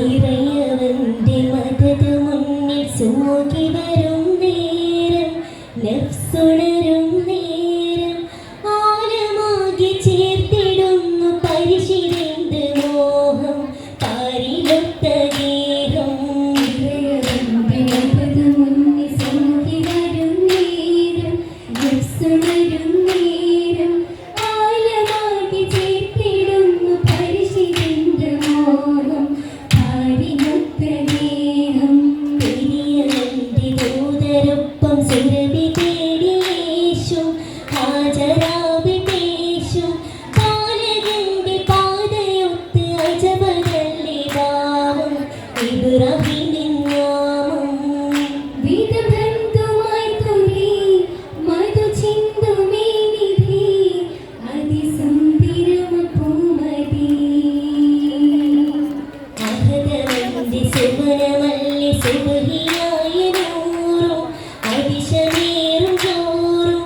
ഇറയവന്റെ മദത് മുന്നിൽ സൂകി വരും നേരം നഫ്സുണരും നേരം ആലമാകി ചേർത്തിടുന്നു പരിശീലിന്ത് മോഹം പാരിലൊത്ത ഗേഹം ഇറയവന്റെ മദത് മുന്നിൽ സൂകി വരും നേരം നഫ്സുണരും നേരം ആലമാകി ചേർത്തിടുന്നു പരിശീലിന്ത് മോഹം പാരിലൊത്ത ഗേഹം പെരിയവന്റെ ദൂതരൊപ്പം സുരഭി തേടിയേശു ഹാജരാവി പേശു പാലകന്റെ പാതയൊത്ത് അജബതല്ലേ ഭാവം ഇബ്രാഹിമിൻ നാമം വിധബന്ധുമായി തുലി മധു ചിന്തുമേ നിധി അതിസുന്ദരമ പൂമതി അഹദവന്റെ സുവനമല്ലി സുബഹിയായ നൂറും അതിശമേറും ചോറും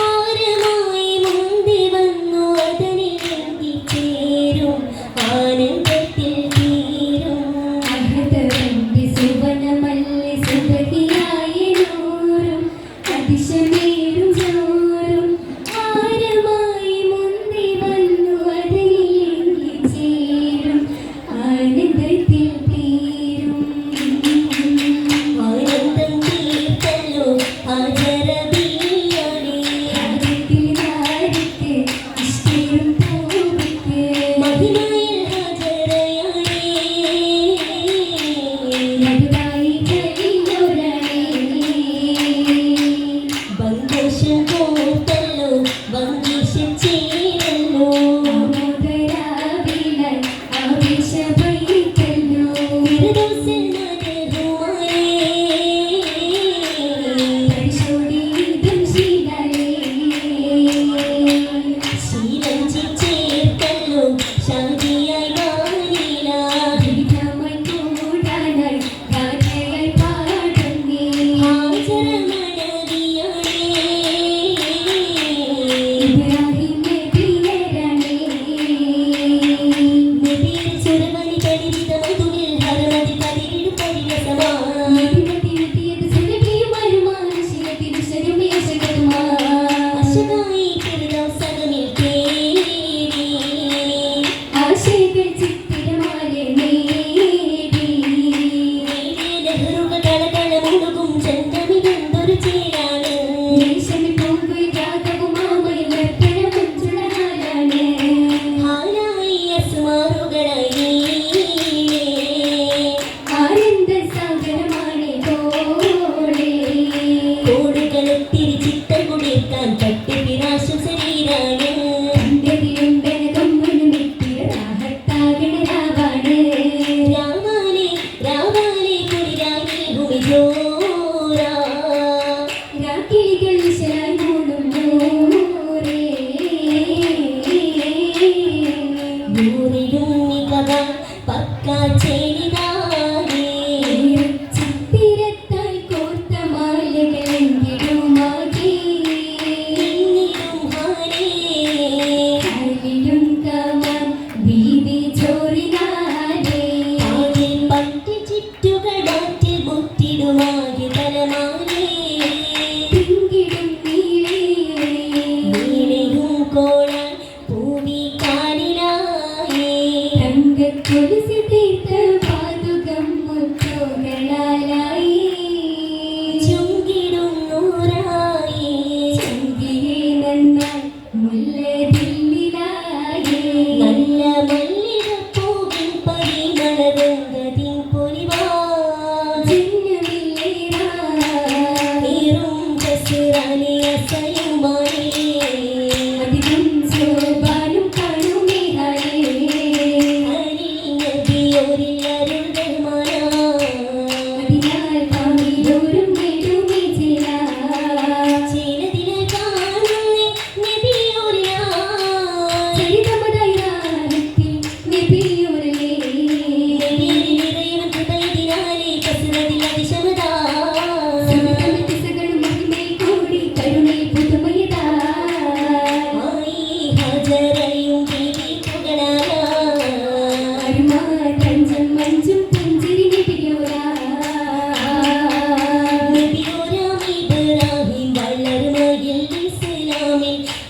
ആരമായി മുന്തി വന്നു അതനിലെത്തി ചേരും ആനന്ദത്തിൽ തീരും അഹദവന്റെ സുവനമല്ലി സുബഹിയായ നൂറും അതിശമേറും ചോറും ആരമായി മുന്തി വന്നു അതനിലെത്തി ചേരും ആനന്ദത്തിൽ തീരും ആനന്ദം തീർത്തല്ലോ ഹാജറബിയാണേ ഹാജത്തിൽ നാരിക്ക് ഇഷ്ടേറും പൂവിക്ക് മഹിമയിൽ ഹാജറയാണേ നടുവായി കഴിഞ്ഞൊരാണേ ബന്ധോഷം കോർത്തല്ലോ വങ്കീശം ചേരല്ലോ ആമോദരാവിലായി ആവേശഭരിക്കല്ലോ ഫിർദൗസിൽ മദഹുമായേ പരിശോധിതം ശീലായേ ശീലം ചേർത്തല്ലോ ശാന്തിയായി മാറില്ല വിധമായി കൂടാനായി ഗാഥയായി പാടുന്നേ ഹാജറ മണവിയാണേ ഇബ്രാഹിം നബിയരാണേ നബിയിൽ സുരമണി പരിചിത മധുവിൽ ഹറമതി പതിരിടും പരിണതമാ നബിമതിയെത്തിയത് സുരഭിയുമരുമാണ് ശിരതിരുശരുമേശകതുമാ അശകായി ഫിർദൗസകമിൽ തേടി ആശയങ്ങൾ ചിത്തിരമാലെ നേടി നെഹ്റുക കളകളമുടുകും ചന്തമിരുന്നൊരു ചേരാണ് ദേശമി പൂങ്കുൽ ജാതകുമാമയിൽ നർത്തനമഞ്ചുള ഹാലാണ് ഹാലായി അസ്മാറുകളായി ആനന്ദ സാഗരമാണ് കോടുകളൊത്തിരി ചിത്തം കുടിക്കാൻ തട്ടിപ്പിറ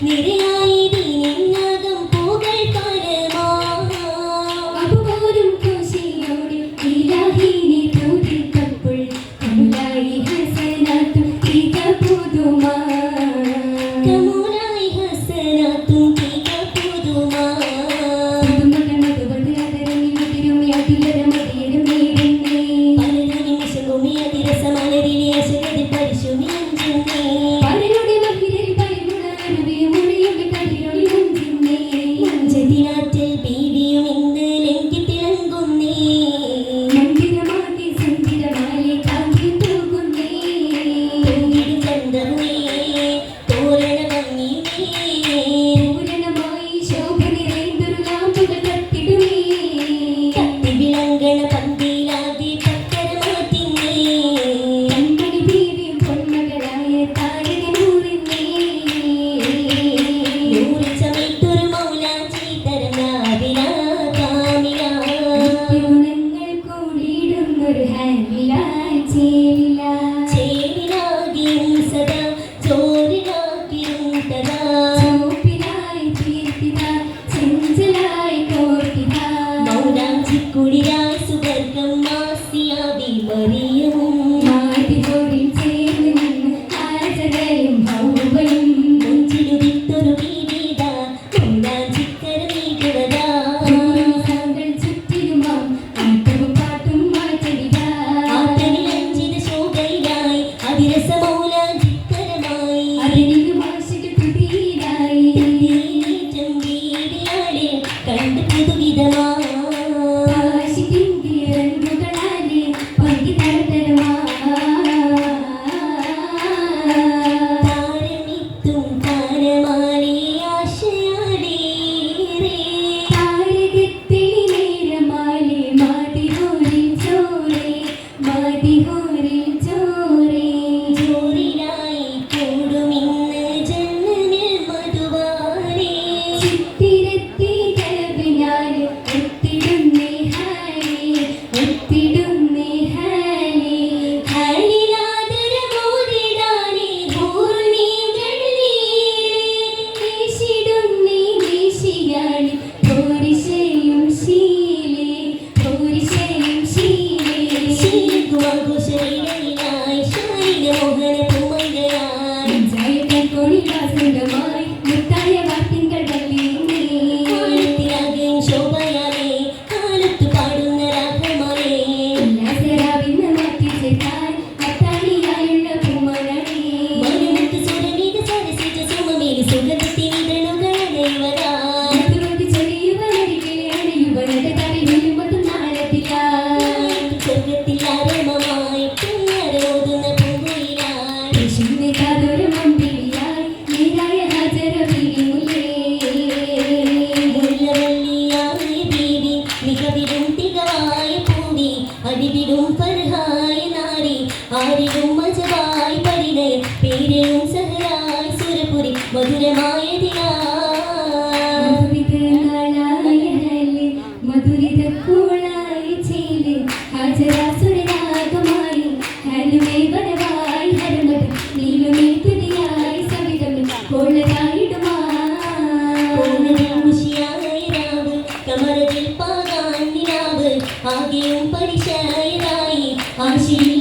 നിരയായി ദീനിന്നകം പുകൾ പരമാ അപൂർവം ഖുശിയോടെ ഇലാഹിനെ തുതിക്കപ്പോൾ കമുലായി ഹസനാത്തും തീക പുതുമാ കമുലായി ഹസനാത്തും തീക പുതുമാ പുതുമകൾ മധുവത് അതരങ്ങി വിതിരുമി അതിലരമതിയരും നേടുന്നേ പലരു നിമിഷഭൂമി അതിരസമലരിലെ അശകതി പരിശുമി അഞ്ചുന്നേ പലരുടെ മഹിരിൽ പലരുണരുവിയും ഉളിയും കതിരൊളി മുഞ്ചുന്നേ മഞ്ചതിനാറ്റിൽ ബീവിയും ഇന്ന് ലങ്കി തിളങ്ങുന്നേ മന്ദിരമാകെ സുന്ദരമായി കാന്തി തൂകുന്നേ തൂങ്ങിടും ചന്തമേ തോരണ ഭംഗിയുമേ പൂരണമായി ശോഭ നിറൈന്തൊരു ലാമ്പുകൾ കത്തിടുമേ കത്തി വിളങ്ങണ പന്തിയിലാകെ പത്തര മാറ്റിന്നേ കൺമണി ബീവിയും പൊന്മകളായ താരക നൂറിന്നേ നൂറിൽ ചമയ്ത്തൊരു മൗലാഞ്ചി തരനാവില കാമില ഗുണങ്ങൾ കൂടിയിടുന്നൊരു ഹാമില ചേലില ചേലിലാകിയും സദാ ചോരിലാക്കിയും തദാ ചോപ്പിലായി തീർത്തിത ചെഞ്ചലായി കോർത്തിത മൗലാഞ്ചിക്കുടിയായി സുവർഗം മാസിയാവി മറിയവും മാതിരോടിൽ ചേർന്ന് നിന്ന് ആചരയും ഹൗവയും മുഞ്ചിലുവിത്തൊരു വീരീത മൗലാഞ്ചിക്കരമീകുവതാ സാങ്കൾ ചുറ്റിലുമാം ആട്ടവും പാട്ടും മാറ്റവിത ആട്ടവിലഞ്ചിത ശോഭയിലായി അതിരസ മൗലാഞ്ചിക്കരമായി അതിനിലും ആശിക തുതിയിലായി വീടിയാളെ കണ്ട് പുതുവിധമാ ആശികിന്തിയരങ്ങുകളാലെ പങ്കി തരതരമാ താരമിത്തും താരമാലേ ആശയാലേ താരകത്തിളി നേരമാലേ മാതിഹോരിൽ ചോരേ മാതിഹോരിൽ ചോരേ ചോറിലായി കൂടുമിന്ന് ജന്മനിൽ മധുവാരേ ചിത്തിരത്തി കലവിനാല് ഒത്തിടുന്നേ ഹാലേ ഒത്തിടുന്നേ ഹാലേ ഹാലിലാദരമോദിടാനേ പൂർണ്ണീകളിലേ വീശിടുന്നേ വീശിയാളി പോരിശയും ശീലേ പോരിശയും ശീലേ ശീലകുമാകുശൈലയിലായി ശൈലമോഹന പൂമംഗളായി ജയകൻ കൊളികാസുണ്ടമായി മുത്തായ വാക്കിൻകൾ വല്ലിയുന്നേ കാലത്തിലാകെയും ശോഭയാലേ കാലത്തു പാടുന്ന രാഗമാലേ ഉല്ലാസരാവിന്ന് മാറ്റി ചേർത്താൻ അത്താണിയായുള്ള പൂമകളേ മനുമുത്ത് സുരമിക സരസിച്ച സുമമേലി സുഗതത്തിനിതളുകളേവരാ മധുരോട് ചൊരിയുവനരികിലെ അണയുവനത് കറിവിലുമതും നാളത്തിലായി സ്വർഗത്തിൽ ആരമമായി പുണ്യരോതുന്ന പൂങ്കുയിലായി വിശുദ്ധ കാതൊരു മമ്പിളിയായി നീരായ ഹാജര വീരിമുല്ലേ മുല്ലവള്ളിയായ ബീവി മികവിലും തികവായ പൂവി അടിവിടും ഫർഹായ നാരി ആരിലും മജവായി പരിണയ പേരിലും സഹരായി സുരപുരി മധുരമായതിനാ മധുരിത കൂളായി ചേല് ഹാജരാസുരരാഗമായി ഹനുമേ വനവായി ഹരമത നീലുമേ തുതിയായി സവിതമിൽ കോളരായിടുമാ ഖുശിയായ രാവ് കമറതിൽ പാകാൻ നിലാവ് ആകെയും പരിശയരായി ആശിയിൽ